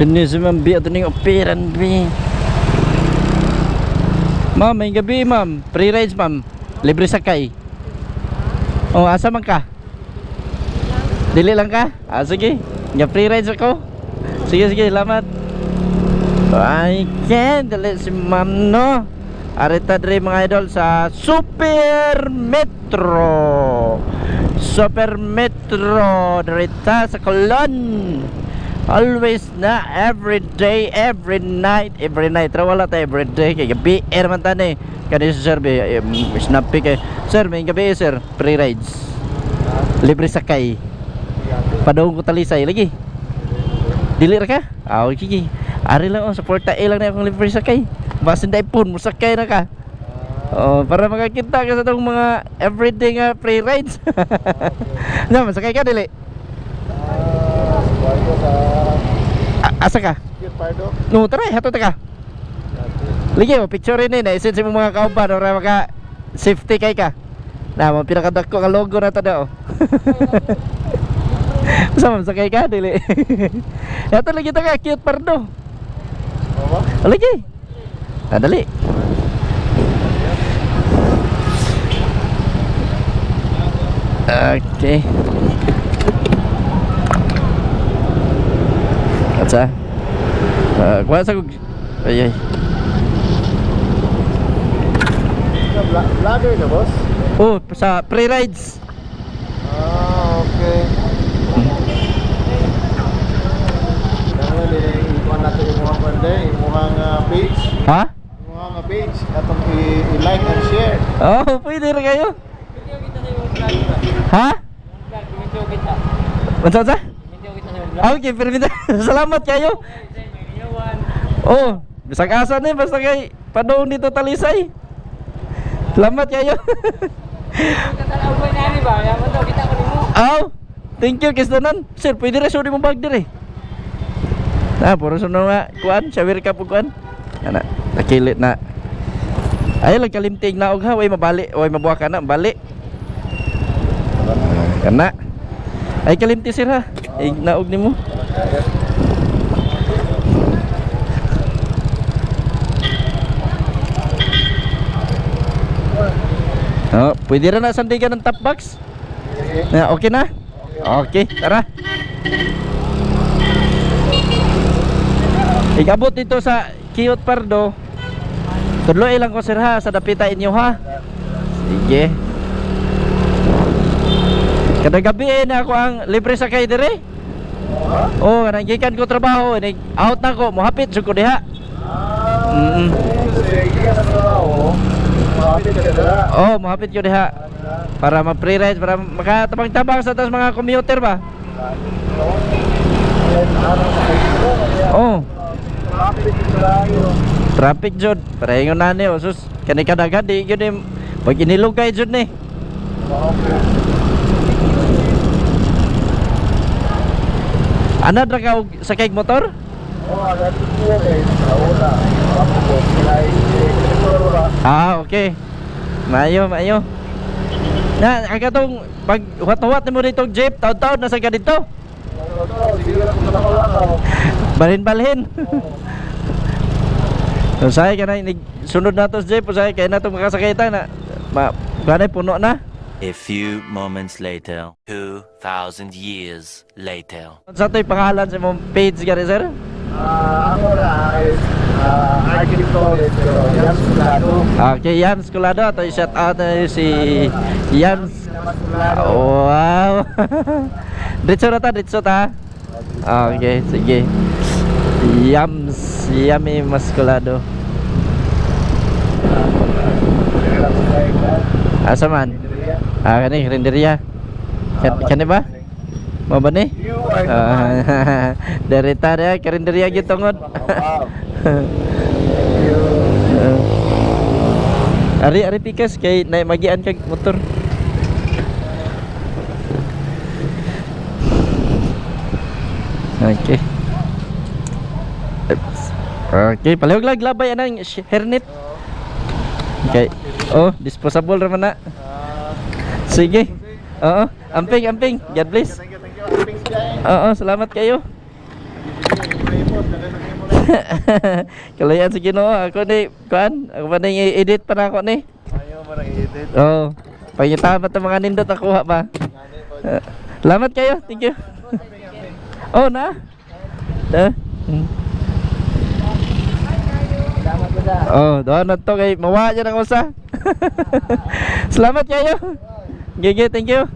Sini si Ma'am B, ato ning operan B. Ma'am, may gabi ma'am. Free rides ma'am. Libre sakay. Oh, asa man ka? Dili lang ka? Ah, sige. Nga free rides ako. Sige, sige, salamat. Ay, Ken, dali si ma'am no. Arita dre mga idol sa Super Metro. Super Metro Direta sa Colon. Always na, every day, every night. Pero wala tayo every day. Kaya gabi, man tani. Kaya si sir, snappy kay sir, may gabi sir, free rides. Libre sakay. Padung ko talisay lagi. Dili ra ka? Ah, sige. Ari lang sa Porta A lang na akong libre sakay. Basin dai pun mo sakay na ka. Oh, para makakita ka sa tong mga everyday nga free rides. Na, masakay ka dili. Asa ka? No, tara, hato ta ka. Lagi mo picture ni na isin sa mga kauban ora maka safety kay ka. Na mo pinakadako ka logo na ta daw. Sama sakay ka dili. Hato lagi ta ka cute pardo. Lagi. Dali. Okay. Atsa. Kuha sa ay. Vlogger na boss? Oh, sa free rides. Ah, okay. Dahil ikuan natin yung mga pwede, yung mga page. Ha? Yung mga page, atong i-like and share. Oh, pwede rin kayo. Ha? What's that? Okay, pero salamat kayo. Oh, bisag asa ni basta kay padung dito talisay. Salamat kayo. Oh, thank you kisdanan. Sir, pwede ra sorry mo bag dire. Na, puro suno nga kuan, shawir ka po kuan. Ana, nakilit na. Ay lang kalimtig na og ha, way mabali, way mabuha ka na, bali. Kana. Ay kalimti sir ha. Ay naog nimo. Oh, pwede rin na sandigan ng top box. Okay na? Okay, tara. Ikabot dito sa Cute Pardo. Tudloy lang ko sir ha, sa dapita inyo ha. Sige. Kada gabi na ako ang libre sakay dire. Oh, nanggikan ko trabaho, out na ko, mohapit jud ko diha. Oh, mohapit ko diha. Para ma-free rides, para makatabang-tabang sa tas mga commuter ba. Oh. Traffic jud, para ingon na ni usus kani kadaghan di gyud pag inilugay jud ni. Ana dra ka sakay motor? Ah, okay. Mayo. Na, agatong pag huwat-huwat mo dito jeep, taon-taon nasa ka dito. Balhin. So saya kana sunod nato sa jeep, saya kay nato makasakay ta na. Kanay puno na. A few moments later, 2,000 years later. Sa to'y pangalan sa mong page gani sir? Ako na is architect Yan Sculado. Okay, Yan Sculado. Ito i-shout out na si Yan. Wow. Ditso ta. Okay, sige. Yummy Masculado. Asa man? Kani karinderya. Kani ba? Mo ba ni? Derita dia karinderya gyud tungod. Ari pikas kay naik magian kag motor. Okay. Okay, palihog lag labay anang hairnet. Okay. Oh, disposable ra man na. Sige. Oo, amping. God bless. Thank you. Oo, salamat kayo. report, nagkasakit mo lang. Kalayan sa Ginoo ako ni kuan, ako pa ning i-edit pa na ako ni. Ayaw mo nang i-edit. Oh. Pangitapat ang mga nindot nakuha ba? Salamat kayo. Thank you. Oh, na. Oh, doon na to kay mawa dyan ang usa. Salamat kayo. Gigi, thank you.